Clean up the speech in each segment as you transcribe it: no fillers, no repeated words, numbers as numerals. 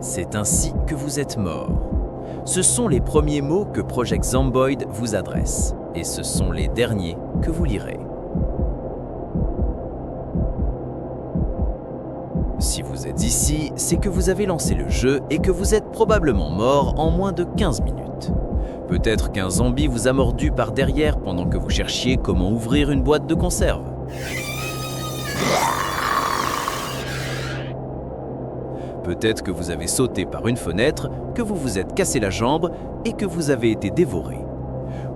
C'est ainsi que vous êtes mort. Ce sont les premiers mots que Project Zomboid vous adresse, et ce sont les derniers que vous lirez. Si vous êtes ici, c'est que vous avez lancé le jeu et que vous êtes probablement mort en moins de 15 minutes. Peut-être qu'un zombie vous a mordu par derrière pendant que vous cherchiez comment ouvrir une boîte de conserve. Peut-être que vous avez sauté par une fenêtre, que vous vous êtes cassé la jambe et que vous avez été dévoré.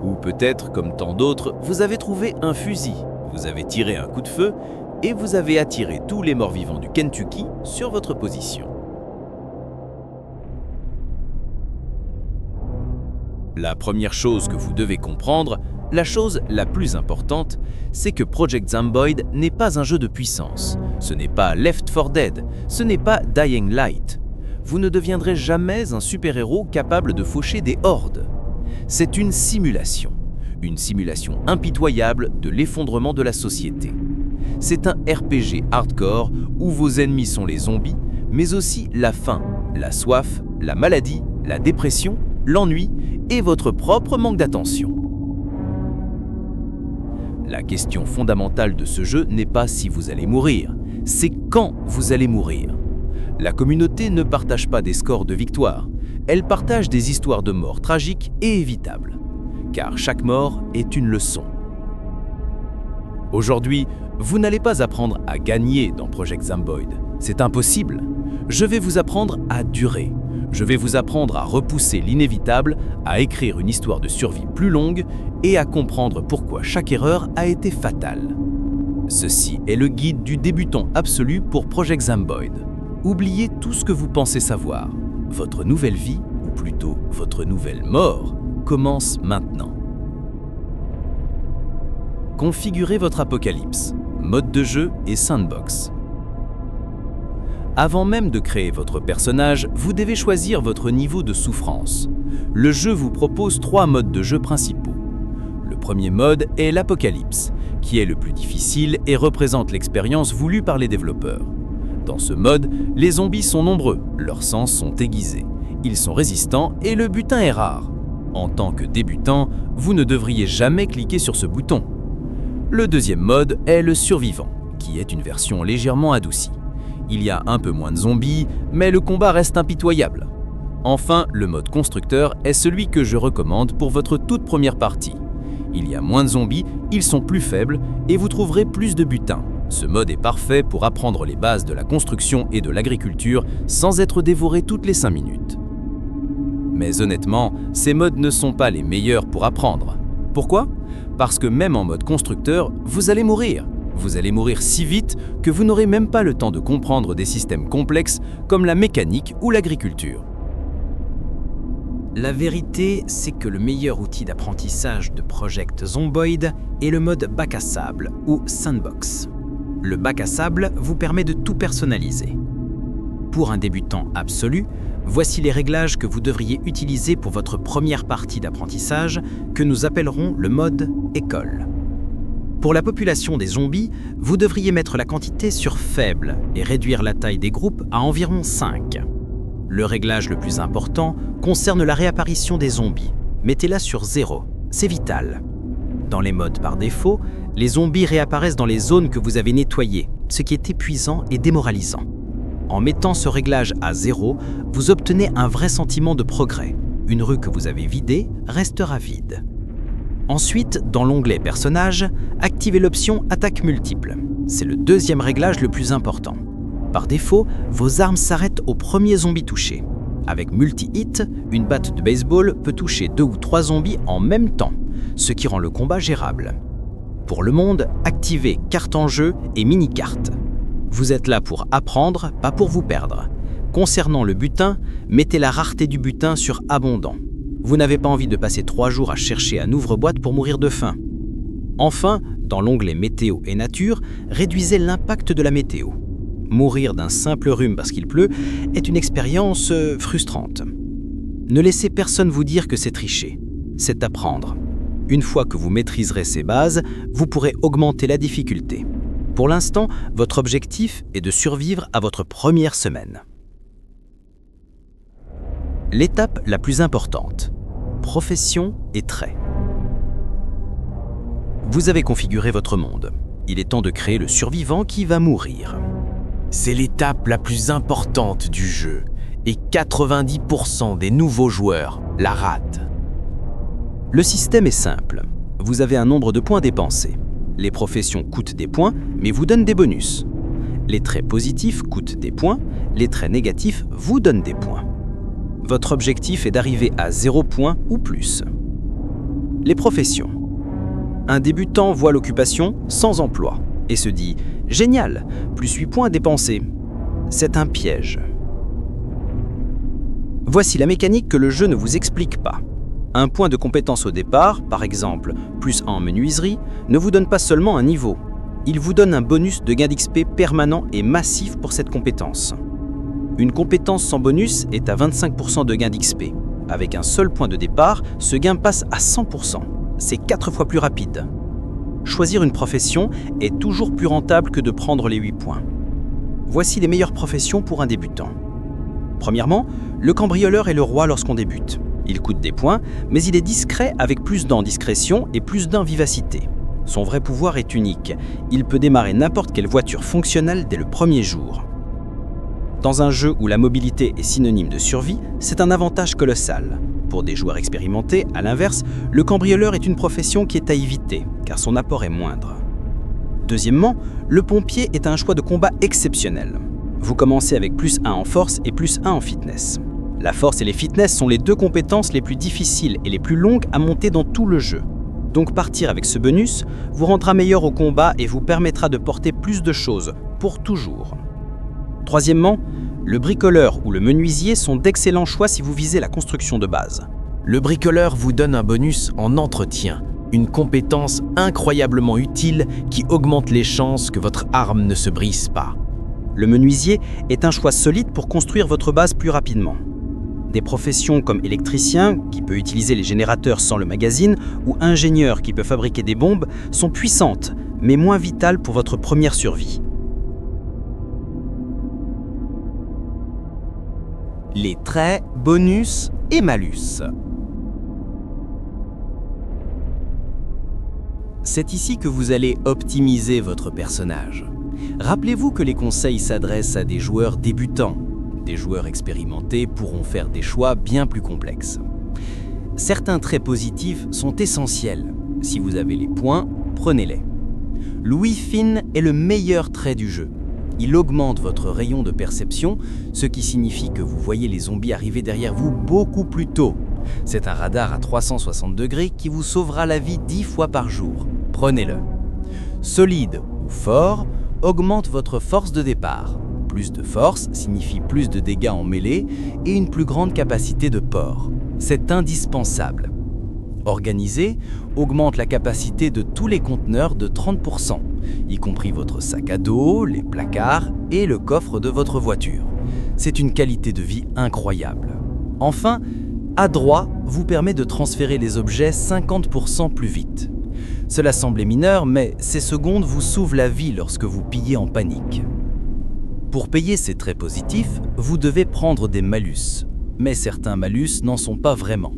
Ou peut-être, comme tant d'autres, vous avez trouvé un fusil, vous avez tiré un coup de feu et vous avez attiré tous les morts-vivants du Kentucky sur votre position. La première chose que vous devez comprendre, la chose la plus importante, c'est que Project Zomboid n'est pas un jeu de puissance. Ce n'est pas Left 4 Dead, ce n'est pas Dying Light. Vous ne deviendrez jamais un super-héros capable de faucher des hordes. C'est une simulation impitoyable de l'effondrement de la société. C'est un RPG hardcore où vos ennemis sont les zombies, mais aussi la faim, la soif, la maladie, la dépression, l'ennui et votre propre manque d'attention. La question fondamentale de ce jeu n'est pas si vous allez mourir, c'est quand vous allez mourir. La communauté ne partage pas des scores de victoire, elle partage des histoires de mort tragiques et évitables, car chaque mort est une leçon. Aujourd'hui, vous n'allez pas apprendre à gagner dans Project Zomboid, c'est impossible. Je vais vous apprendre à durer. Je vais vous apprendre à repousser l'inévitable, à écrire une histoire de survie plus longue et à comprendre pourquoi chaque erreur a été fatale. Ceci est le guide du débutant absolu pour Project Zomboid. Oubliez tout ce que vous pensez savoir. Votre nouvelle vie, ou plutôt votre nouvelle mort, commence maintenant. Configurez votre apocalypse, mode de jeu et sandbox. Avant même de créer votre personnage, vous devez choisir votre niveau de souffrance. Le jeu vous propose 3 modes de jeu principaux. Le premier mode est l'Apocalypse, qui est le plus difficile et représente l'expérience voulue par les développeurs. Dans ce mode, les zombies sont nombreux, leurs sens sont aiguisés, ils sont résistants et le butin est rare. En tant que débutant, vous ne devriez jamais cliquer sur ce bouton. Le deuxième mode est le Survivant, qui est une version légèrement adoucie. Il y a un peu moins de zombies, mais le combat reste impitoyable. Enfin, le mode constructeur est celui que je recommande pour votre toute première partie. Il y a moins de zombies, ils sont plus faibles et vous trouverez plus de butin. Ce mode est parfait pour apprendre les bases de la construction et de l'agriculture sans être dévoré toutes les 5 minutes. Mais honnêtement, ces modes ne sont pas les meilleurs pour apprendre. Pourquoi ? Parce que même en mode constructeur, vous allez mourir. Vous allez mourir si vite que vous n'aurez même pas le temps de comprendre des systèmes complexes comme la mécanique ou l'agriculture. La vérité, c'est que le meilleur outil d'apprentissage de Project Zomboid est le mode bac à sable ou sandbox. Le bac à sable vous permet de tout personnaliser. Pour un débutant absolu, voici les réglages que vous devriez utiliser pour votre première partie d'apprentissage que nous appellerons le mode école. Pour la population des zombies, vous devriez mettre la quantité sur faible et réduire la taille des groupes à environ 5. Le réglage le plus important concerne la réapparition des zombies. Mettez-la sur 0, c'est vital. Dans les modes par défaut, les zombies réapparaissent dans les zones que vous avez nettoyées, ce qui est épuisant et démoralisant. En mettant ce réglage à 0, vous obtenez un vrai sentiment de progrès. Une rue que vous avez vidée restera vide. Ensuite, dans l'onglet Personnages, activez l'option Attaque multiple. C'est le deuxième réglage le plus important. Par défaut, vos armes s'arrêtent au premier zombie touché. Avec multi-hit, une batte de baseball peut toucher 2 ou 3 zombies en même temps, ce qui rend le combat gérable. Pour le monde, activez Carte en jeu et mini-carte. Vous êtes là pour apprendre, pas pour vous perdre. Concernant le butin, mettez la rareté du butin sur abondant. Vous n'avez pas envie de passer 3 jours à chercher un ouvre-boîte pour mourir de faim. Enfin, dans l'onglet Météo et Nature, réduisez l'impact de la météo. Mourir d'un simple rhume parce qu'il pleut est une expérience frustrante. Ne laissez personne vous dire que c'est tricher, c'est apprendre. Une fois que vous maîtriserez ces bases, vous pourrez augmenter la difficulté. Pour l'instant, votre objectif est de survivre à votre première semaine. L'étape la plus importante, profession et traits. Vous avez configuré votre monde. Il est temps de créer le survivant qui va mourir. C'est l'étape la plus importante du jeu et 90% des nouveaux joueurs la ratent. Le système est simple. Vous avez un nombre de points dépensés. Les professions coûtent des points, mais vous donnent des bonus. Les traits positifs coûtent des points, les traits négatifs vous donnent des points. Votre objectif est d'arriver à 0 points ou plus. Les professions. Un débutant voit l'occupation sans emploi et se dit « Génial, plus 8 points dépensés ». C'est un piège. Voici la mécanique que le jeu ne vous explique pas. Un point de compétence au départ, par exemple plus 1 en menuiserie, ne vous donne pas seulement un niveau. Il vous donne un bonus de gain d'XP permanent et massif pour cette compétence. Une compétence sans bonus est à 25% de gain d'XP. Avec un seul point de départ, ce gain passe à 100%. C'est 4 fois plus rapide. Choisir une profession est toujours plus rentable que de prendre les 8 points. Voici les meilleures professions pour un débutant. Premièrement, le cambrioleur est le roi lorsqu'on débute. Il coûte des points, mais il est discret avec plus d'1 discrétion et plus d'1 vivacité. Son vrai pouvoir est unique. Il peut démarrer n'importe quelle voiture fonctionnelle dès le premier jour. Dans un jeu où la mobilité est synonyme de survie, c'est un avantage colossal. Pour des joueurs expérimentés, à l'inverse, le cambrioleur est une profession qui est à éviter, car son apport est moindre. Deuxièmement, le pompier est un choix de combat exceptionnel. Vous commencez avec plus 1 en force et plus 1 en fitness. La force et les fitness sont les 2 compétences les plus difficiles et les plus longues à monter dans tout le jeu. Donc partir avec ce bonus vous rendra meilleur au combat et vous permettra de porter plus de choses, pour toujours. Troisièmement, le bricoleur ou le menuisier sont d'excellents choix si vous visez la construction de base. Le bricoleur vous donne un bonus en entretien, une compétence incroyablement utile qui augmente les chances que votre arme ne se brise pas. Le menuisier est un choix solide pour construire votre base plus rapidement. Des professions comme électricien, qui peut utiliser les générateurs sans le magazine, ou ingénieur qui peut fabriquer des bombes, sont puissantes, mais moins vitales pour votre première survie. Les traits, bonus et malus. C'est ici que vous allez optimiser votre personnage. Rappelez-vous que les conseils s'adressent à des joueurs débutants. Des joueurs expérimentés pourront faire des choix bien plus complexes. Certains traits positifs sont essentiels. Si vous avez les points, prenez-les. L'ouïe fine est le meilleur trait du jeu. Il augmente votre rayon de perception, ce qui signifie que vous voyez les zombies arriver derrière vous beaucoup plus tôt. C'est un radar à 360 degrés qui vous sauvera la vie 10 fois par jour. Prenez-le. Solide ou fort augmente votre force de départ. Plus de force signifie plus de dégâts en mêlée et une plus grande capacité de port. C'est indispensable. Organisé augmente la capacité de tous les conteneurs de 30%, y compris votre sac à dos, les placards et le coffre de votre voiture. C'est une qualité de vie incroyable. Enfin, adroit vous permet de transférer les objets 50% plus vite. Cela semblait mineur, mais ces secondes vous sauvent la vie lorsque vous pillez en panique. Pour payer ces traits positifs, vous devez prendre des malus. Mais certains malus n'en sont pas vraiment.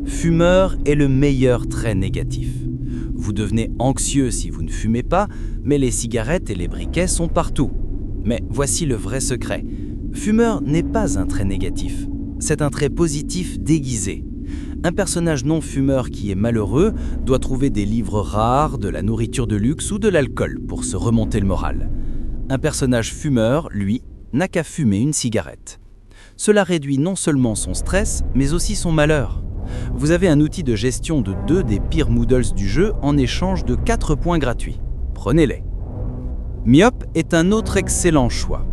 Fumeur est le meilleur trait négatif. Vous devenez anxieux si vous ne fumez pas, mais les cigarettes et les briquets sont partout. Mais voici le vrai secret. Fumeur n'est pas un trait négatif. C'est un trait positif déguisé. Un personnage non fumeur qui est malheureux doit trouver des livres rares, de la nourriture de luxe ou de l'alcool pour se remonter le moral. Un personnage fumeur, lui, n'a qu'à fumer une cigarette. Cela réduit non seulement son stress, mais aussi son malheur. Vous avez un outil de gestion de 2 des pires Moodles du jeu en échange de 4 points gratuits. Prenez-les. Myope est un autre excellent choix.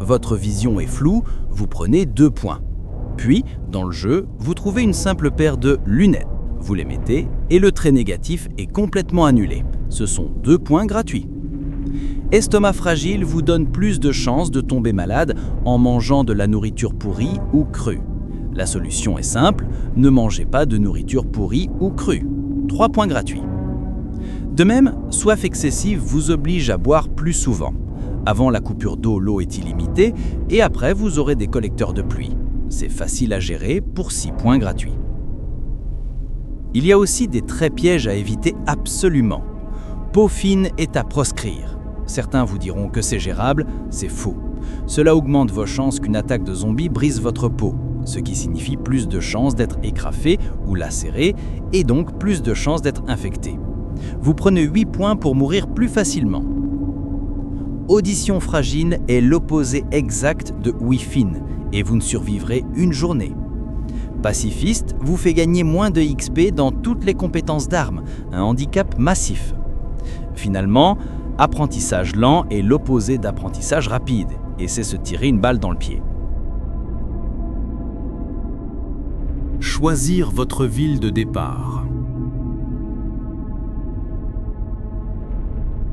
Votre vision est floue, vous prenez 2 points. Puis, dans le jeu, vous trouvez une simple paire de lunettes. Vous les mettez et le trait négatif est complètement annulé. Ce sont 2 points gratuits. Estomac fragile vous donne plus de chances de tomber malade en mangeant de la nourriture pourrie ou crue. La solution est simple, ne mangez pas de nourriture pourrie ou crue. 3 points gratuits. De même, soif excessive vous oblige à boire plus souvent. Avant la coupure d'eau, l'eau est illimitée et après vous aurez des collecteurs de pluie. c'est facile à gérer pour 6 points gratuits. Il y a aussi des traits pièges à éviter absolument. Peau fine est à proscrire. Certains vous diront que c'est gérable, c'est faux. Cela augmente vos chances qu'une attaque de zombies brise votre peau, ce qui signifie plus de chances d'être écrafé ou lacéré, et donc plus de chances d'être infecté. Vous prenez 8 points pour mourir plus facilement. Audition fragile est l'opposé exact de ouïe fine, et vous ne survivrez une journée. Pacifiste vous fait gagner moins de XP dans toutes les compétences d'armes, un handicap massif. Finalement, apprentissage lent est l'opposé d'apprentissage rapide, et c'est se tirer une balle dans le pied. Choisir votre ville de départ.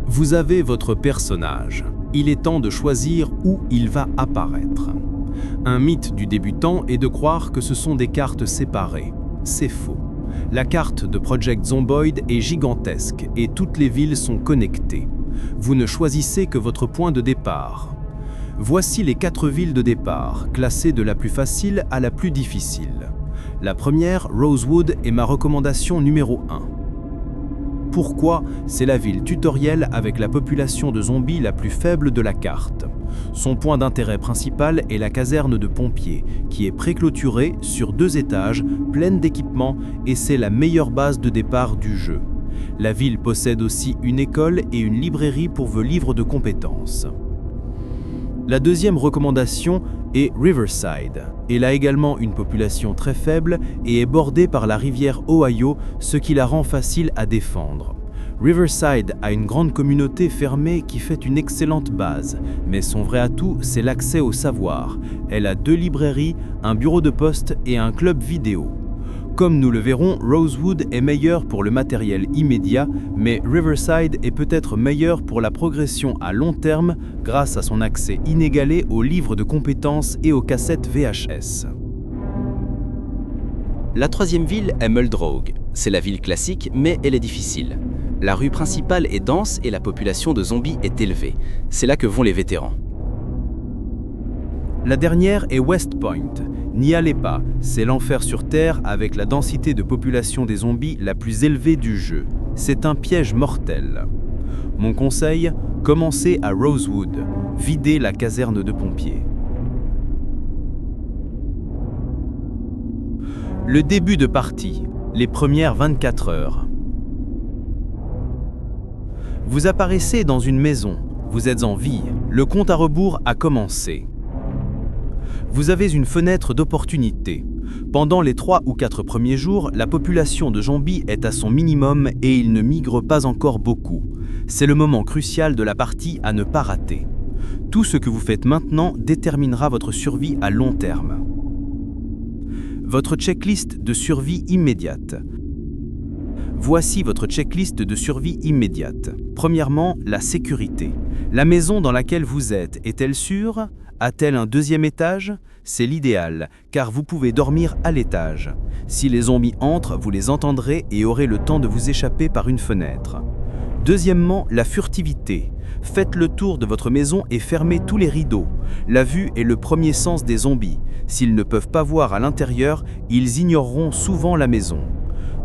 Vous avez votre personnage. Il est temps de choisir où il va apparaître. Un mythe du débutant est de croire que ce sont des cartes séparées. C'est faux. La carte de Project Zomboid est gigantesque et toutes les villes sont connectées. Vous ne choisissez que votre point de départ. Voici les 4 villes de départ, classées de la plus facile à la plus difficile. La première, Rosewood, est ma recommandation numéro 1. Pourquoi? C'est la ville tutoriel avec la population de zombies la plus faible de la carte. Son point d'intérêt principal est la caserne de pompiers, qui est préclôturée sur 2 étages, pleine d'équipements, et c'est la meilleure base de départ du jeu. La ville possède aussi une école et une librairie pour vos livres de compétences. La deuxième recommandation est Riverside. Elle a également une population très faible et est bordée par la rivière Ohio, ce qui la rend facile à défendre. Riverside a une grande communauté fermée qui fait une excellente base, mais son vrai atout, c'est l'accès au savoir. Elle a 2 librairies, un bureau de poste et un club vidéo. Comme nous le verrons, Rosewood est meilleur pour le matériel immédiat, mais Riverside est peut-être meilleur pour la progression à long terme grâce à son accès inégalé aux livres de compétences et aux cassettes VHS. La troisième ville est Muldrow. C'est la ville classique, mais elle est difficile. La rue principale est dense et la population de zombies est élevée. C'est là que vont les vétérans. La dernière est West Point. N'y allez pas, c'est l'enfer sur Terre avec la densité de population des zombies la plus élevée du jeu. C'est un piège mortel. Mon conseil, commencez à Rosewood. Videz la caserne de pompiers. Le début de partie, les premières 24 heures. Vous apparaissez dans une maison, vous êtes en vie, le compte à rebours a commencé. Vous avez une fenêtre d'opportunité. Pendant les 3 ou 4 premiers jours, la population de zombies est à son minimum et il ne migre pas encore beaucoup. C'est le moment crucial de la partie à ne pas rater. Tout ce que vous faites maintenant déterminera votre survie à long terme. Votre checklist de survie immédiate. Voici votre checklist de survie immédiate. Premièrement, la sécurité. La maison dans laquelle vous êtes, est-elle sûre ? A-t-elle un 2e étage? C'est l'idéal, car vous pouvez dormir à l'étage. Si les zombies entrent, vous les entendrez et aurez le temps de vous échapper par une fenêtre. Deuxièmement, la furtivité. Faites le tour de votre maison et fermez tous les rideaux. La vue est le premier sens des zombies. S'ils ne peuvent pas voir à l'intérieur, ils ignoreront souvent la maison.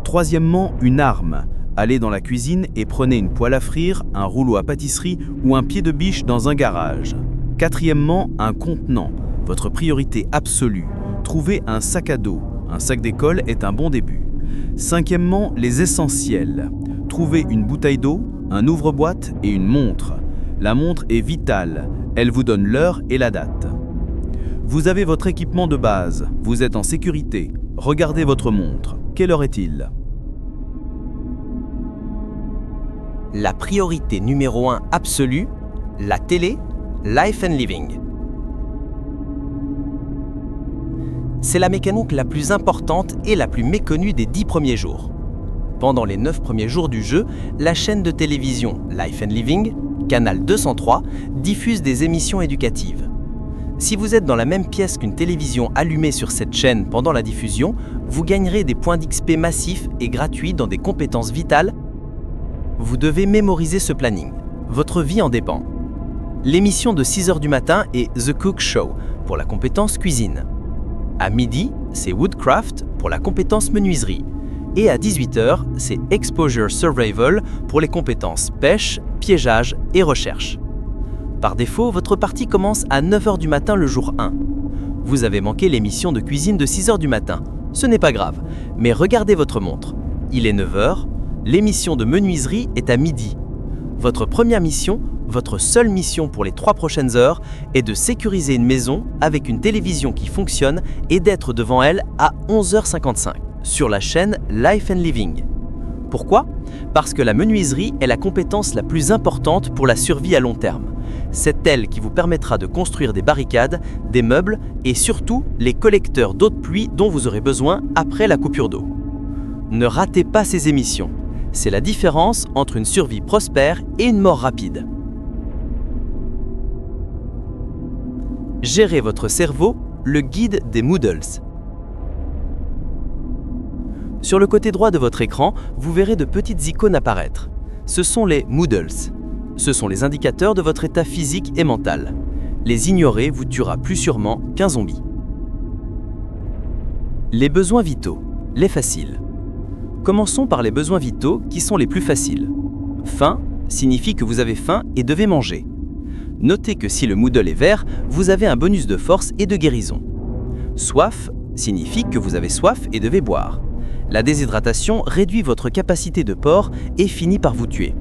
Troisièmement, une arme. Allez dans la cuisine et prenez une poêle à frire, un rouleau à pâtisserie ou un pied de biche dans un garage. Quatrièmement, un contenant. Votre priorité absolue. Trouvez un sac à dos. Un sac d'école est un bon début. Cinquièmement, les essentiels. Trouvez une bouteille d'eau, un ouvre-boîte et une montre. La montre est vitale. Elle vous donne l'heure et la date. Vous avez votre équipement de base. Vous êtes en sécurité. Regardez votre montre. Quelle heure est-il ? La priorité numéro 1 absolue, la télé, Life and Living. C'est la mécanique la plus importante et la plus méconnue des 10 premiers jours. Pendant les 9 premiers jours du jeu, la chaîne de télévision Life and Living, canal 203, diffuse des émissions éducatives. Si vous êtes dans la même pièce qu'une télévision allumée sur cette chaîne pendant la diffusion, vous gagnerez des points d'XP massifs et gratuits dans des compétences vitales. Vous devez mémoriser ce planning. Votre vie en dépend. L'émission de 6h du matin est The Cook Show pour la compétence cuisine. À midi, c'est Woodcraft pour la compétence menuiserie. Et à 18h, c'est Exposure Survival pour les compétences pêche, piégeage et recherche. Par défaut, votre partie commence à 9h du matin le jour 1. Vous avez manqué l'émission de cuisine de 6h du matin. Ce n'est pas grave, mais regardez votre montre. Il est 9h, l'émission de menuiserie est à midi. Votre première mission, votre seule mission pour les 3 prochaines heures, est de sécuriser une maison avec une télévision qui fonctionne et d'être devant elle à 11h55 sur la chaîne Life and Living. Pourquoi ? Parce que la menuiserie est la compétence la plus importante pour la survie à long terme. C'est elle qui vous permettra de construire des barricades, des meubles et surtout les collecteurs d'eau de pluie dont vous aurez besoin après la coupure d'eau. Ne ratez pas ces émissions. C'est la différence entre une survie prospère et une mort rapide. Gérez votre cerveau, le guide des Moodles. Sur le côté droit de votre écran, vous verrez de petites icônes apparaître. Ce sont les Moodles. Ce sont les indicateurs de votre état physique et mental. Les ignorer vous tuera plus sûrement qu'un zombie. Les besoins vitaux, les faciles. Commençons par les besoins vitaux qui sont les plus faciles. Faim signifie que vous avez faim et devez manger. Notez que si le Moodle est vert, vous avez un bonus de force et de guérison. Soif signifie que vous avez soif et devez boire. La déshydratation réduit votre capacité de port et finit par vous tuer.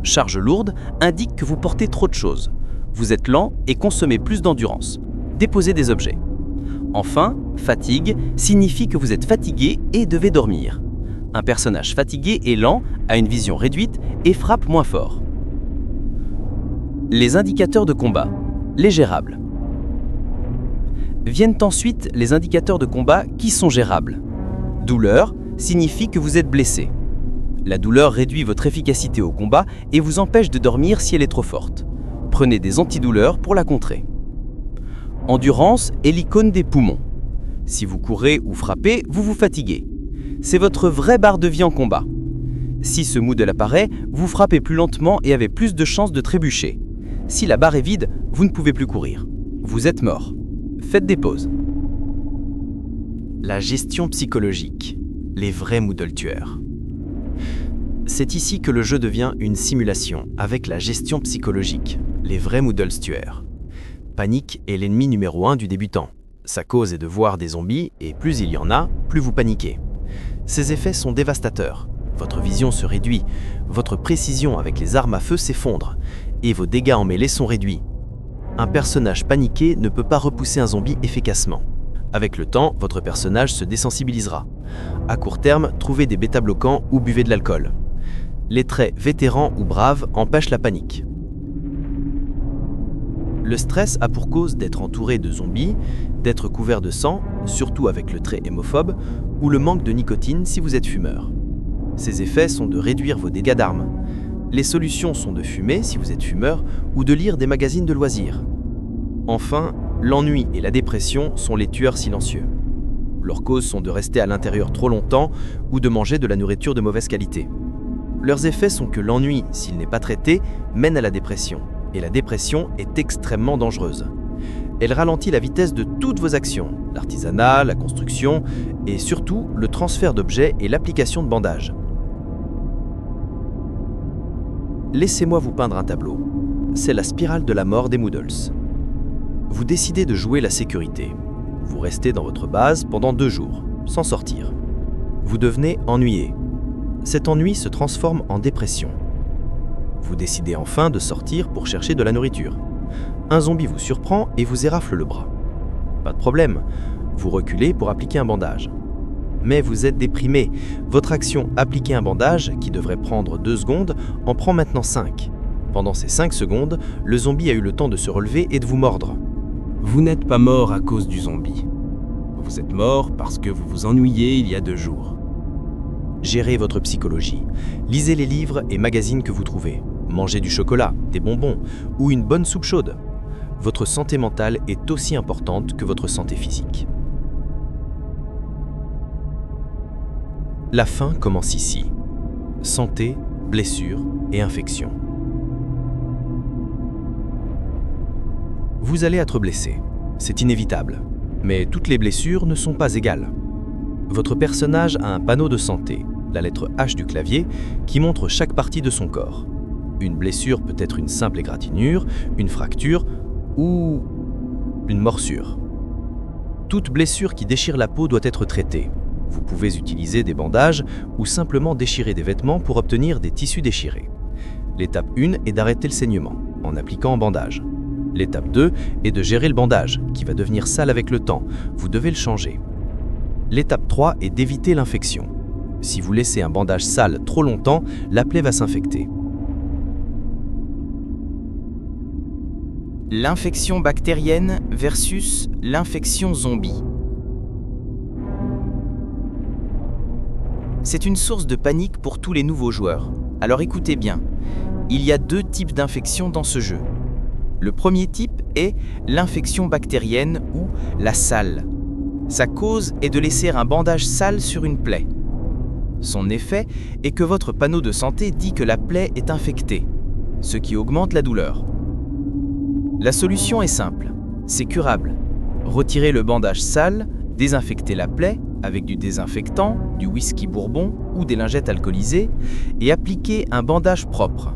Charge lourde indique que vous portez trop de choses. Vous êtes lent et consommez plus d'endurance. Déposez des objets. Enfin, fatigue signifie que vous êtes fatigué et devez dormir. Un personnage fatigué et lent a une vision réduite et frappe moins fort. Les indicateurs de combat, les gérables. Viennent ensuite les indicateurs de combat qui sont gérables. Douleur signifie que vous êtes blessé. La douleur réduit votre efficacité au combat et vous empêche de dormir si elle est trop forte. Prenez des antidouleurs pour la contrer. Endurance est l'icône des poumons. Si vous courez ou frappez, vous vous fatiguez. C'est votre vraie barre de vie en combat. Si ce Moodle apparaît, vous frappez plus lentement et avez plus de chances de trébucher. Si la barre est vide, vous ne pouvez plus courir. Vous êtes mort. Faites des pauses. La gestion psychologique. Les vrais Moodle tueurs. C'est ici que le jeu devient une simulation avec la gestion psychologique. Les vrais Moodle tueurs. Panique est l'ennemi numéro 1 du débutant. Sa cause est de voir des zombies et plus il y en a, plus vous paniquez. Ces effets sont dévastateurs. Votre vision se réduit, votre précision avec les armes à feu s'effondre et vos dégâts en mêlée sont réduits. Un personnage paniqué ne peut pas repousser un zombie efficacement. Avec le temps, votre personnage se désensibilisera. À court terme, trouvez des bêta-bloquants ou buvez de l'alcool. Les traits vétérans ou braves empêchent la panique. Le stress a pour cause d'être entouré de zombies, d'être couvert de sang, surtout avec le trait hémophobe, ou le manque de nicotine si vous êtes fumeur. Ces effets sont de réduire vos dégâts d'armes. Les solutions sont de fumer si vous êtes fumeur ou de lire des magazines de loisirs. Enfin, l'ennui et la dépression sont les tueurs silencieux. Leurs causes sont de rester à l'intérieur trop longtemps ou de manger de la nourriture de mauvaise qualité. Leurs effets sont que l'ennui, s'il n'est pas traité, mène à la dépression. Et la dépression est extrêmement dangereuse. Elle ralentit la vitesse de toutes vos actions, l'artisanat, la construction et surtout le transfert d'objets et l'application de bandages. Laissez-moi vous peindre un tableau. C'est la spirale de la mort des Moodles. Vous décidez de jouer la sécurité. Vous restez dans votre base pendant 2 jours, sans sortir. Vous devenez ennuyé. Cet ennui se transforme en dépression. Vous décidez enfin de sortir pour chercher de la nourriture. Un zombie vous surprend et vous érafle le bras. Pas de problème, vous reculez pour appliquer un bandage. Mais vous êtes déprimé. Votre action « appliquer un bandage » qui devrait prendre 2 secondes en prend maintenant 5. Pendant ces 5 secondes, le zombie a eu le temps de se relever et de vous mordre. Vous n'êtes pas mort à cause du zombie. Vous êtes mort parce que vous vous ennuyez il y a 2 jours. Gérez votre psychologie. Lisez les livres et magazines que vous trouvez. Mangez du chocolat, des bonbons ou une bonne soupe chaude. Votre santé mentale est aussi importante que votre santé physique. La fin commence ici. Santé, blessures et infections. Vous allez être blessé. C'est inévitable. Mais toutes les blessures ne sont pas égales. Votre personnage a un panneau de santé, la lettre H du clavier, qui montre chaque partie de son corps. Une blessure peut être une simple égratignure, une fracture ou une morsure. Toute blessure qui déchire la peau doit être traitée. Vous pouvez utiliser des bandages ou simplement déchirer des vêtements pour obtenir des tissus déchirés. L'étape 1 est d'arrêter le saignement, en appliquant un bandage. L'étape 2 est de gérer le bandage, qui va devenir sale avec le temps. Vous devez le changer. L'étape 3 est d'éviter l'infection. Si vous laissez un bandage sale trop longtemps, la plaie va s'infecter. L'infection bactérienne versus l'infection zombie. C'est une source de panique pour tous les nouveaux joueurs. Alors écoutez bien, il y a 2 types d'infections dans ce jeu. Le premier type est l'infection bactérienne ou la sale. Sa cause est de laisser un bandage sale sur une plaie. Son effet est que votre panneau de santé dit que la plaie est infectée, ce qui augmente la douleur. La solution est simple, c'est curable. Retirez le bandage sale, désinfectez la plaie avec du désinfectant, du whisky bourbon ou des lingettes alcoolisées et appliquez un bandage propre.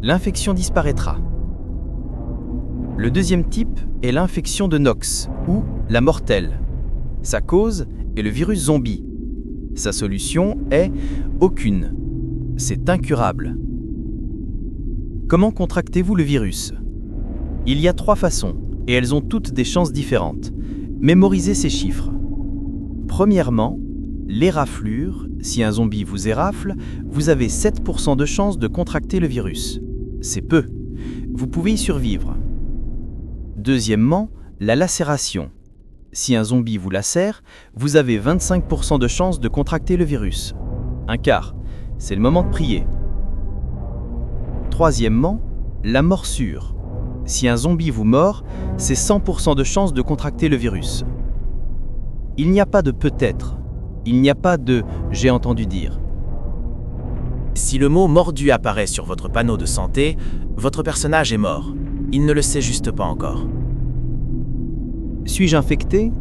L'infection disparaîtra. Le deuxième type est l'infection de Nox ou la mortelle. Sa cause est le virus zombie. Sa solution est aucune. C'est incurable. Comment contractez-vous le virus ? Il y a 3 façons, et elles ont toutes des chances différentes. Mémorisez ces chiffres. Premièrement, l'éraflure. Si un zombie vous érafle, vous avez 7% de chances de contracter le virus. C'est peu. Vous pouvez y survivre. Deuxièmement, la lacération. Si un zombie vous lacère, vous avez 25% de chances de contracter le virus. Un quart. C'est le moment de prier. Troisièmement, la morsure. Si un zombie vous mord, c'est 100% de chances de contracter le virus. Il n'y a pas de peut-être. Il n'y a pas de « j'ai entendu dire ». Si le mot « mordu » apparaît sur votre panneau de santé, votre personnage est mort. Il ne le sait juste pas encore. Suis-je infecté ?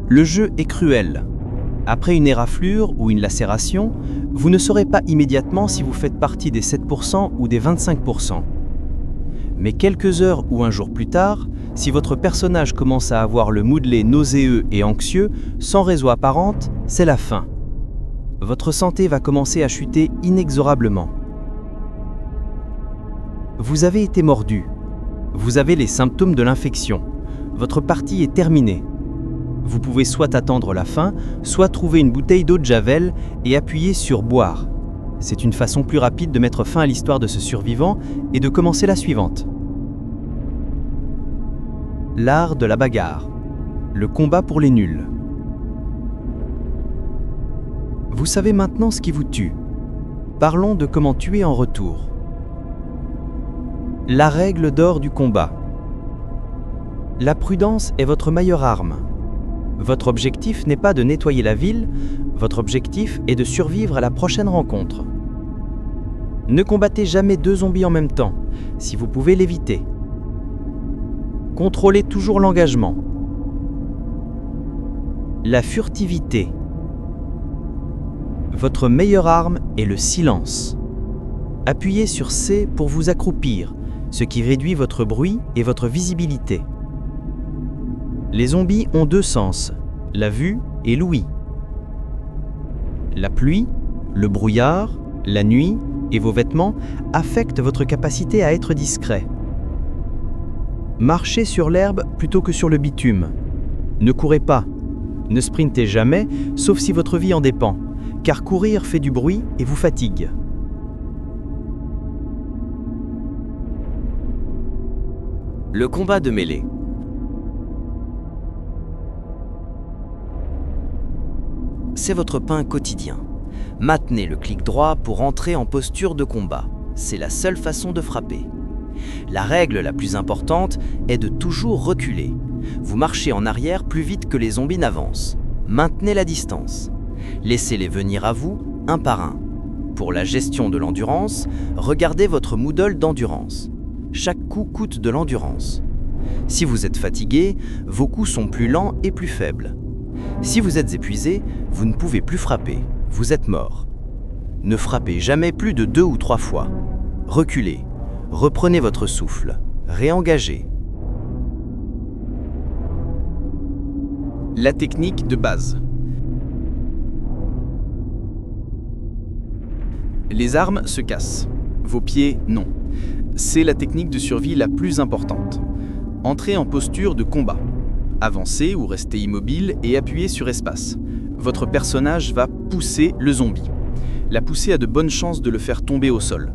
Le jeu est cruel. Après une éraflure ou une lacération, vous ne saurez pas immédiatement si vous faites partie des 7% ou des 25%. Mais quelques heures ou un jour plus tard, si votre personnage commence à avoir le moodlet nauséeux et anxieux, sans raison apparente, c'est la fin. Votre santé va commencer à chuter inexorablement. Vous avez été mordu. Vous avez les symptômes de l'infection. Votre partie est terminée. Vous pouvez soit attendre la fin, soit trouver une bouteille d'eau de Javel et appuyer sur « Boire ». C'est une façon plus rapide de mettre fin à l'histoire de ce survivant et de commencer la suivante. L'art de la bagarre. Le combat pour les nuls. Vous savez maintenant ce qui vous tue. Parlons de comment tuer en retour. La règle d'or du combat. La prudence est votre meilleure arme. Votre objectif n'est pas de nettoyer la ville, votre objectif est de survivre à la prochaine rencontre. Ne combattez jamais 2 zombies en même temps, si vous pouvez l'éviter. Contrôlez toujours l'engagement. La furtivité. Votre meilleure arme est le silence. Appuyez sur C pour vous accroupir, ce qui réduit votre bruit et votre visibilité. Les zombies ont 2 sens, la vue et l'ouïe. La pluie, le brouillard, la nuit et vos vêtements affectent votre capacité à être discret. Marchez sur l'herbe plutôt que sur le bitume. Ne courez pas. Ne sprintez jamais, sauf si votre vie en dépend, car courir fait du bruit et vous fatigue. Le combat de mêlée. C'est votre pain quotidien. Maintenez le clic droit pour entrer en posture de combat. C'est la seule façon de frapper. La règle la plus importante est de toujours reculer. Vous marchez en arrière plus vite que les zombies n'avancent. Maintenez la distance. Laissez-les venir à vous, un par un. Pour la gestion de l'endurance, regardez votre Moodle d'endurance. Chaque coup coûte de l'endurance. Si vous êtes fatigué, vos coups sont plus lents et plus faibles. Si vous êtes épuisé, vous ne pouvez plus frapper, vous êtes mort. Ne frappez jamais plus de 2 ou 3 fois. Reculez, reprenez votre souffle, réengagez. La technique de base. Les armes se cassent. Vos pieds, non. C'est la technique de survie la plus importante. Entrez en posture de combat. Avancez ou restez immobile et appuyez sur espace. Votre personnage va pousser le zombie. La poussée a de bonnes chances de le faire tomber au sol.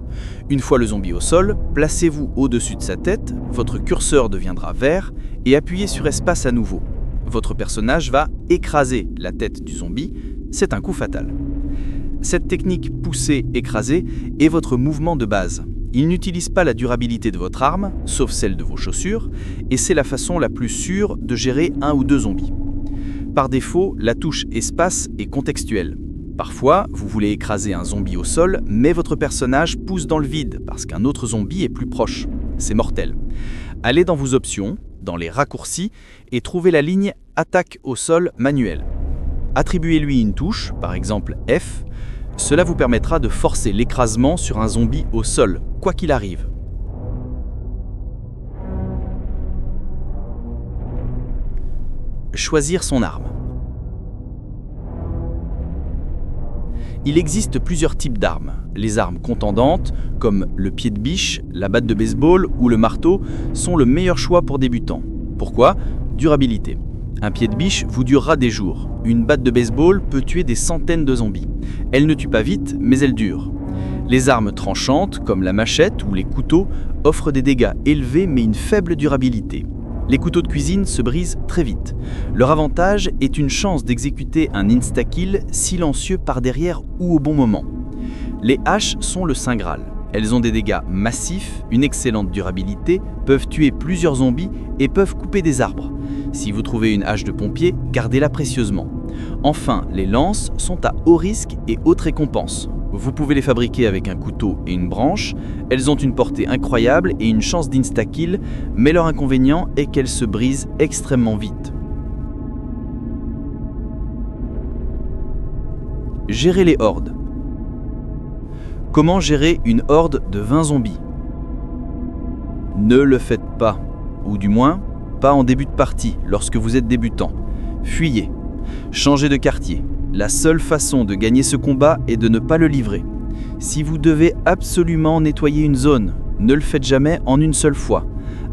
Une fois le zombie au sol, placez-vous au-dessus de sa tête, votre curseur deviendra vert et appuyez sur espace à nouveau. Votre personnage va écraser la tête du zombie, c'est un coup fatal. Cette technique pousser-écraser est votre mouvement de base. Il n'utilise pas la durabilité de votre arme, sauf celle de vos chaussures, et c'est la façon la plus sûre de gérer 1 ou 2 zombies. Par défaut, la touche espace est contextuelle. Parfois, vous voulez écraser un zombie au sol, mais votre personnage pousse dans le vide parce qu'un autre zombie est plus proche. C'est mortel. Allez dans vos options, dans les raccourcis, et trouvez la ligne attaque au sol manuelle. Attribuez-lui une touche, par exemple F. Cela vous permettra de forcer l'écrasement sur un zombie au sol, quoi qu'il arrive. Choisir son arme. Il existe plusieurs types d'armes. Les armes contendantes, comme le pied de biche, la batte de baseball ou le marteau, sont le meilleur choix pour débutants. Pourquoi ? Durabilité. Un pied de biche vous durera des jours. Une batte de baseball peut tuer des centaines de zombies. Elle ne tue pas vite, mais elle dure. Les armes tranchantes, comme la machette ou les couteaux, offrent des dégâts élevés mais une faible durabilité. Les couteaux de cuisine se brisent très vite. Leur avantage est une chance d'exécuter un insta-kill silencieux par derrière ou au bon moment. Les haches sont le saint graal. Elles ont des dégâts massifs, une excellente durabilité, peuvent tuer plusieurs zombies et peuvent couper des arbres. Si vous trouvez une hache de pompier, gardez-la précieusement. Enfin, les lances sont à haut risque et haute récompense. Vous pouvez les fabriquer avec un couteau et une branche. Elles ont une portée incroyable et une chance d'insta-kill, mais leur inconvénient est qu'elles se brisent extrêmement vite. Gérer les hordes. Comment gérer une horde de 20 zombies? Ne le faites pas, ou du moins, pas en début de partie, lorsque vous êtes débutant. Fuyez. Changez de quartier. La seule façon de gagner ce combat est de ne pas le livrer. Si vous devez absolument nettoyer une zone, ne le faites jamais en une seule fois.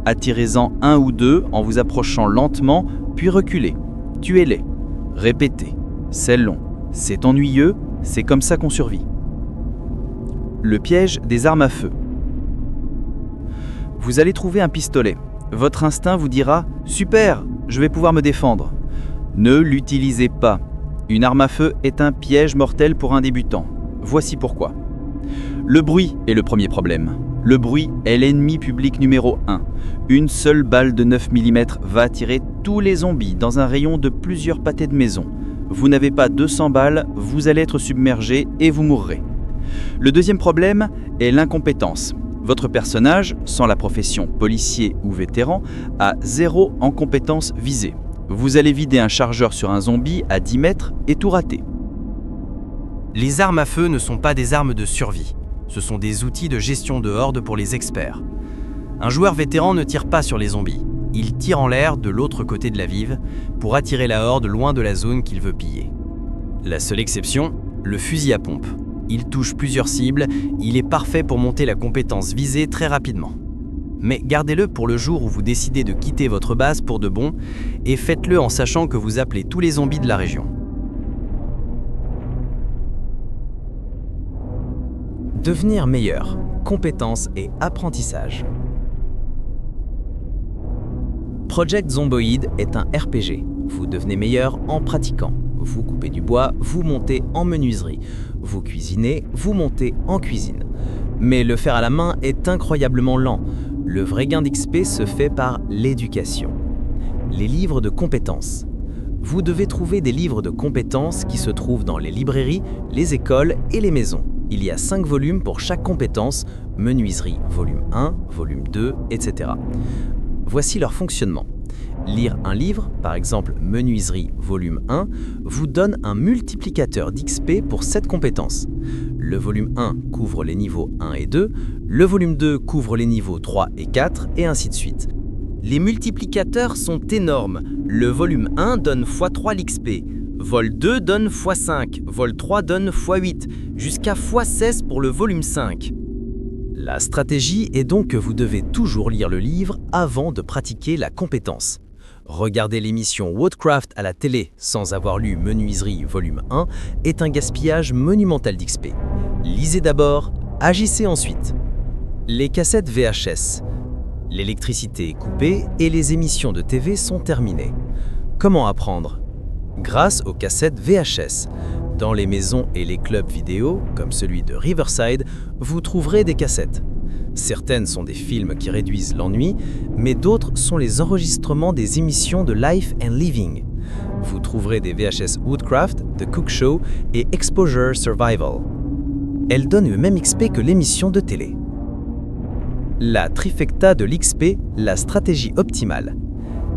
Attirez-en 1 ou 2 en vous approchant lentement, puis reculez. Tuez-les. Répétez. C'est long. C'est ennuyeux. C'est comme ça qu'on survit. Le piège des armes à feu. Vous allez trouver un pistolet. Votre instinct vous dira « Super, je vais pouvoir me défendre ». Ne l'utilisez pas. Une arme à feu est un piège mortel pour un débutant. Voici pourquoi. Le bruit est le premier problème. Le bruit est l'ennemi public numéro 1. Une seule balle de 9 mm va attirer tous les zombies dans un rayon de plusieurs pâtés de maison. Vous n'avez pas 200 balles, vous allez être submergé et vous mourrez. Le deuxième problème est l'incompétence. Votre personnage, sans la profession policier ou vétéran, a 0 en compétence visée. Vous allez vider un chargeur sur un zombie à 10 mètres et tout rater. Les armes à feu ne sont pas des armes de survie. Ce sont des outils de gestion de horde pour les experts. Un joueur vétéran ne tire pas sur les zombies. Il tire en l'air de l'autre côté de la vive pour attirer la horde loin de la zone qu'il veut piller. La seule exception, le fusil à pompe. Il touche plusieurs cibles, il est parfait pour monter la compétence visée très rapidement. Mais gardez-le pour le jour où vous décidez de quitter votre base pour de bon et faites-le en sachant que vous appelez tous les zombies de la région. Devenir meilleur, compétences et apprentissage. Project Zomboid est un RPG. Vous devenez meilleur en pratiquant. Vous coupez du bois, vous montez en menuiserie. Vous cuisinez, vous montez en cuisine. Mais le faire à la main est incroyablement lent. Le vrai gain d'XP se fait par l'éducation. Les livres de compétences. Vous devez trouver des livres de compétences qui se trouvent dans les librairies, les écoles et les maisons. Il y a 5 volumes pour chaque compétence, menuiserie volume 1, volume 2, etc. Voici leur fonctionnement. Lire un livre, par exemple Menuiserie volume 1, vous donne un multiplicateur d'XP pour cette compétence. Le volume 1 couvre les niveaux 1 et 2, le volume 2 couvre les niveaux 3 et 4, et ainsi de suite. Les multiplicateurs sont énormes. Le volume 1 donne x3 l'XP, vol 2 donne x5, vol 3 donne x8, jusqu'à x16 pour le volume 5. La stratégie est donc que vous devez toujours lire le livre avant de pratiquer la compétence. Regarder l'émission Woodcraft à la télé sans avoir lu Menuiserie volume 1 est un gaspillage monumental d'XP. Lisez d'abord, agissez ensuite. Les cassettes VHS. L'électricité est coupée et les émissions de TV sont terminées. Comment apprendre? Grâce aux cassettes VHS. Dans les maisons et les clubs vidéo, comme celui de Riverside, vous trouverez des cassettes. Certaines sont des films qui réduisent l'ennui, mais d'autres sont les enregistrements des émissions de Life and Living. Vous trouverez des VHS Woodcraft, The Cook Show et Exposure Survival. Elles donnent le même XP que l'émission de télé. La trifecta de l'XP, la stratégie optimale.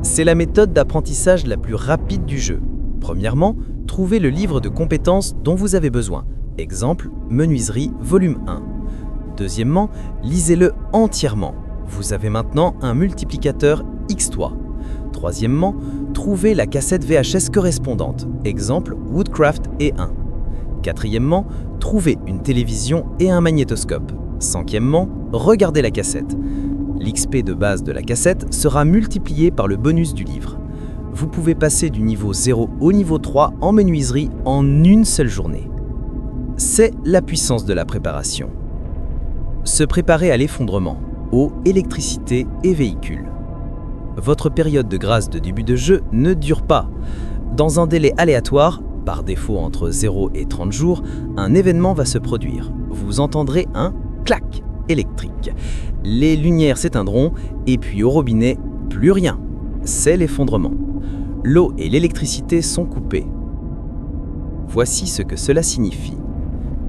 C'est la méthode d'apprentissage la plus rapide du jeu. Premièrement, trouvez le livre de compétences dont vous avez besoin. Exemple, Menuiserie volume 1. Deuxièmement, lisez-le entièrement. Vous avez maintenant un multiplicateur x3. Troisièmement, trouvez la cassette VHS correspondante. Exemple, Woodcraft et 1. Quatrièmement, trouvez une télévision et un magnétoscope. Cinquièmement, regardez la cassette. L'XP de base de la cassette sera multiplié par le bonus du livre. Vous pouvez passer du niveau 0 au niveau 3 en menuiserie en une seule journée. C'est la puissance de la préparation. Se préparer à l'effondrement, eau, électricité et véhicules. Votre période de grâce de début de jeu ne dure pas. Dans un délai aléatoire, par défaut entre 0 et 30 jours, un événement va se produire. Vous entendrez un clac électrique. Les lumières s'éteindront et puis au robinet, plus rien. C'est l'effondrement. L'eau et l'électricité sont coupées. Voici ce que cela signifie.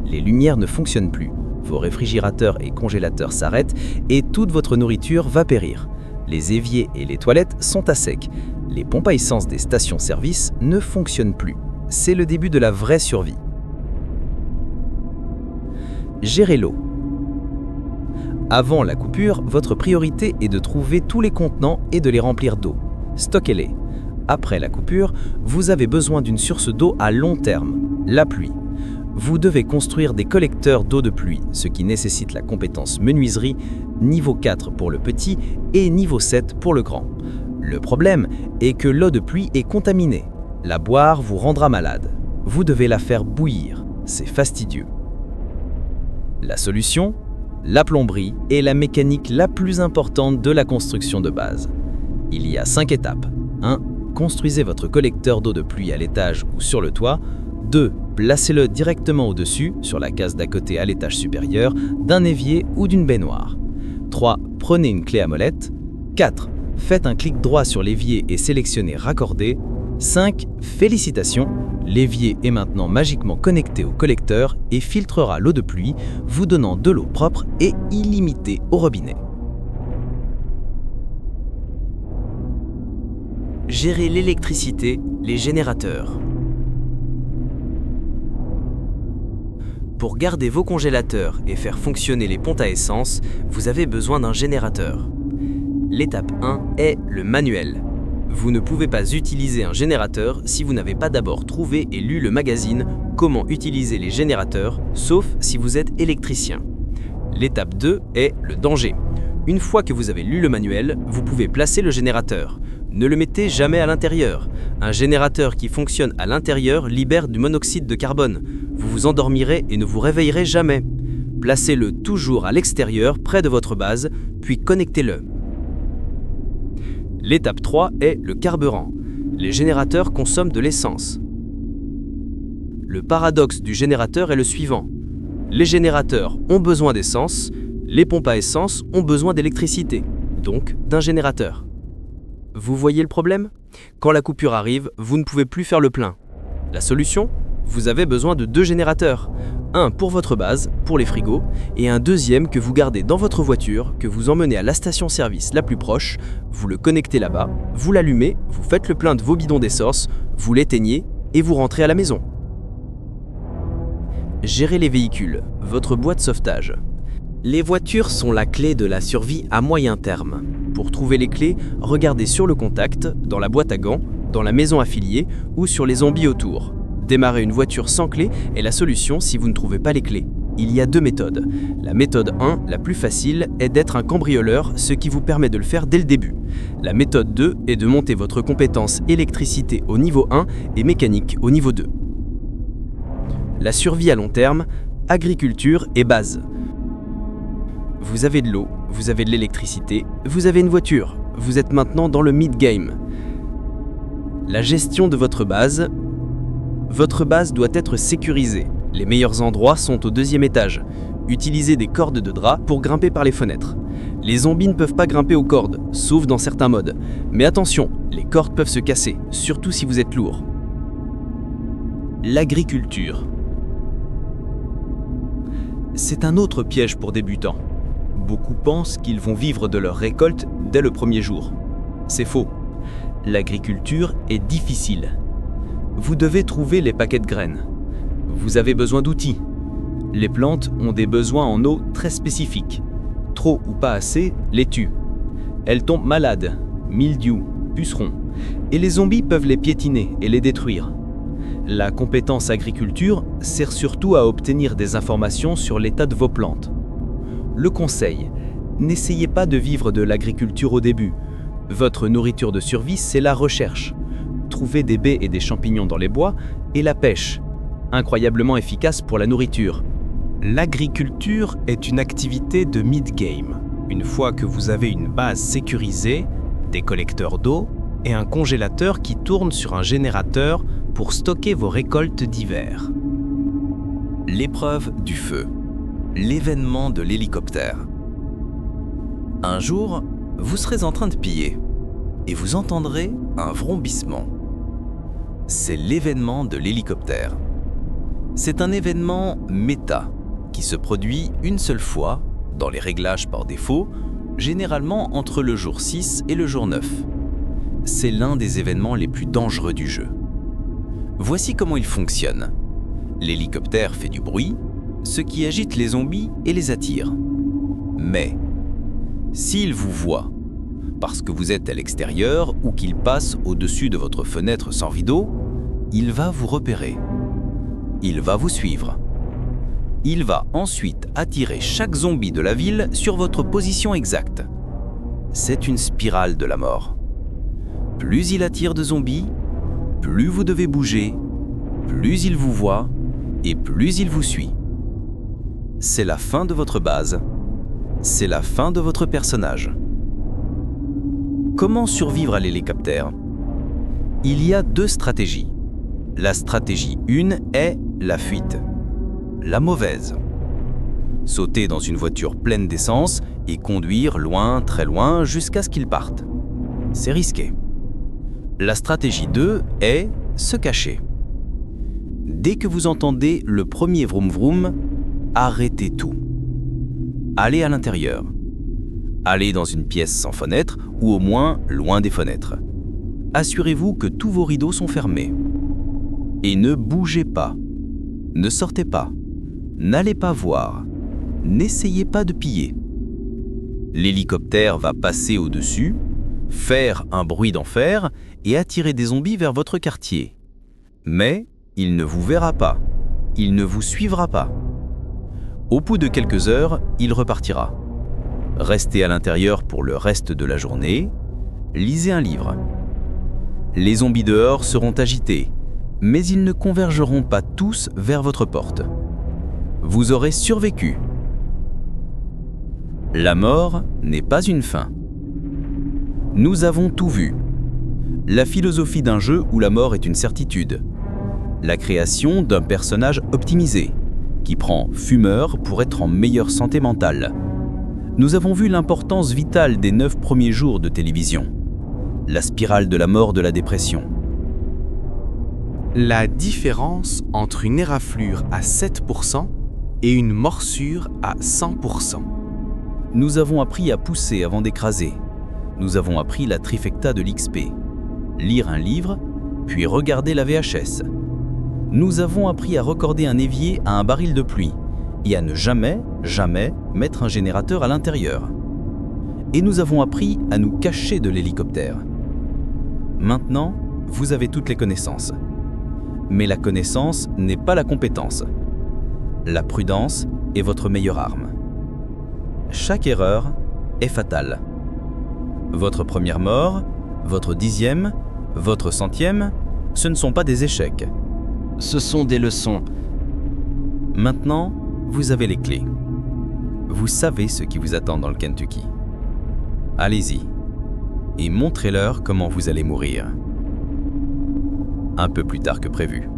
Les lumières ne fonctionnent plus. Vos réfrigérateurs et congélateurs s'arrêtent et toute votre nourriture va périr. Les éviers et les toilettes sont à sec. Les pompes à essence des stations-service ne fonctionnent plus. C'est le début de la vraie survie. Gérez l'eau. Avant la coupure, votre priorité est de trouver tous les contenants et de les remplir d'eau. Stockez-les. Après la coupure, vous avez besoin d'une source d'eau à long terme, la pluie. Vous devez construire des collecteurs d'eau de pluie, ce qui nécessite la compétence menuiserie, niveau 4 pour le petit et niveau 7 pour le grand. Le problème est que l'eau de pluie est contaminée. La boire vous rendra malade. Vous devez la faire bouillir. C'est fastidieux. La solution ? La plomberie est la mécanique la plus importante de la construction de base. Il y a 5 étapes. 1. Construisez votre collecteur d'eau de pluie à l'étage ou sur le toit. 2. Placez-le directement au-dessus, sur la case d'à côté à l'étage supérieur, d'un évier ou d'une baignoire. 3. Prenez une clé à molette. 4. Faites un clic droit sur l'évier et sélectionnez Raccorder. 5. Félicitations, l'évier est maintenant magiquement connecté au collecteur et filtrera l'eau de pluie, vous donnant de l'eau propre et illimitée au robinet. Gérer l'électricité, les générateurs. Pour garder vos congélateurs et faire fonctionner les pompes à essence, vous avez besoin d'un générateur. L'étape 1 est le manuel. Vous ne pouvez pas utiliser un générateur si vous n'avez pas d'abord trouvé et lu le magazine « Comment utiliser les générateurs », sauf si vous êtes électricien. L'étape 2 est le danger. Une fois que vous avez lu le manuel, vous pouvez placer le générateur. Ne le mettez jamais à l'intérieur. Un générateur qui fonctionne à l'intérieur libère du monoxyde de carbone. Vous vous endormirez et ne vous réveillerez jamais. Placez-le toujours à l'extérieur, près de votre base, puis connectez-le. L'étape 3 est le carburant. Les générateurs consomment de l'essence. Le paradoxe du générateur est le suivant. Les générateurs ont besoin d'essence, les pompes à essence ont besoin d'électricité, donc d'un générateur. Vous voyez le problème ? Quand la coupure arrive, vous ne pouvez plus faire le plein. La solution ? Vous avez besoin de 2 générateurs. Un pour votre base, pour les frigos, et un deuxième que vous gardez dans votre voiture, que vous emmenez à la station-service la plus proche, vous le connectez là-bas, vous l'allumez, vous faites le plein de vos bidons d'essence, vous l'éteignez et vous rentrez à la maison. Gérez les véhicules, votre boîte sauvetage. Les voitures sont la clé de la survie à moyen terme. Pour trouver les clés, regardez sur le contact, dans la boîte à gants, dans la maison affiliée ou sur les zombies autour. Démarrer une voiture sans clé est la solution si vous ne trouvez pas les clés. Il y a deux méthodes. La méthode 1, la plus facile, est d'être un cambrioleur, ce qui vous permet de le faire dès le début. La méthode 2 est de monter votre compétence électricité au niveau 1 et mécanique au niveau 2. La survie à long terme, agriculture et base. Vous avez de l'eau, vous avez de l'électricité, vous avez une voiture. Vous êtes maintenant dans le mid-game. La gestion de votre base. Votre base doit être sécurisée. Les meilleurs endroits sont au deuxième étage. Utilisez des cordes de drap pour grimper par les fenêtres. Les zombies ne peuvent pas grimper aux cordes, sauf dans certains modes. Mais attention, les cordes peuvent se casser, surtout si vous êtes lourd. L'agriculture. C'est un autre piège pour débutants. Beaucoup pensent qu'ils vont vivre de leur récolte dès le premier jour. C'est faux. L'agriculture est difficile. Vous devez trouver les paquets de graines. Vous avez besoin d'outils. Les plantes ont des besoins en eau très spécifiques. Trop ou pas assez les tue. Elles tombent malades, mildiou, pucerons, et les zombies peuvent les piétiner et les détruire. La compétence agriculture sert surtout à obtenir des informations sur l'état de vos plantes. Le conseil, n'essayez pas de vivre de l'agriculture au début. Votre nourriture de survie, c'est la recherche. Trouver des baies et des champignons dans les bois et la pêche, incroyablement efficace pour la nourriture. L'agriculture est une activité de mid-game. Une fois que vous avez une base sécurisée, des collecteurs d'eau et un congélateur qui tourne sur un générateur pour stocker vos récoltes d'hiver. L'épreuve du feu. L'événement de l'hélicoptère. Un jour, vous serez en train de piller et vous entendrez un vrombissement. C'est l'événement de l'hélicoptère. C'est un événement méta qui se produit une seule fois dans les réglages par défaut, généralement entre le jour 6 et le jour 9. C'est l'un des événements les plus dangereux du jeu. Voici comment il fonctionne. L'hélicoptère fait du bruit, ce qui agite les zombies et les attire. Mais, s'il vous voit, parce que vous êtes à l'extérieur ou qu'il passe au-dessus de votre fenêtre sans rideau, il va vous repérer. Il va vous suivre. Il va ensuite attirer chaque zombie de la ville sur votre position exacte. C'est une spirale de la mort. Plus il attire de zombies, plus vous devez bouger, plus il vous voit et plus il vous suit. C'est la fin de votre base. C'est la fin de votre personnage. Comment survivre à l'hélicoptère? Il y a deux stratégies. La stratégie 1 est la fuite. La mauvaise. Sauter dans une voiture pleine d'essence et conduire loin, très loin, jusqu'à ce qu'il parte. C'est risqué. La stratégie 2 est se cacher. Dès que vous entendez le premier vroom vroom, arrêtez tout. Allez à l'intérieur. Allez dans une pièce sans fenêtre ou au moins loin des fenêtres. Assurez-vous que tous vos rideaux sont fermés. Et ne bougez pas. Ne sortez pas. N'allez pas voir. N'essayez pas de piller. L'hélicoptère va passer au-dessus, faire un bruit d'enfer et attirer des zombies vers votre quartier. Mais il ne vous verra pas. Il ne vous suivra pas. Au bout de quelques heures, il repartira. Restez à l'intérieur pour le reste de la journée. Lisez un livre. Les zombies dehors seront agités, mais ils ne convergeront pas tous vers votre porte. Vous aurez survécu. La mort n'est pas une fin. Nous avons tout vu. La philosophie d'un jeu où la mort est une certitude. La création d'un personnage optimisé, qui prend fumeur pour être en meilleure santé mentale. Nous avons vu l'importance vitale des 9 premiers jours de télévision. La spirale de la mort de la dépression. La différence entre une éraflure à 7% et une morsure à 100%. Nous avons appris à pousser avant d'écraser. Nous avons appris la trifecta de l'XP. Lire un livre, puis regarder la VHS. Nous avons appris à recorder un évier à un baril de pluie et à ne jamais mettre un générateur à l'intérieur. Et nous avons appris à nous cacher de l'hélicoptère. Maintenant, vous avez toutes les connaissances. Mais la connaissance n'est pas la compétence. La prudence est votre meilleure arme. Chaque erreur est fatale. Votre première mort, votre 10e, votre 100e, ce ne sont pas des échecs. Ce sont des leçons. Maintenant, vous avez les clés. Vous savez ce qui vous attend dans le Kentucky. Allez-y et montrez-leur comment vous allez mourir. Un peu plus tard que prévu.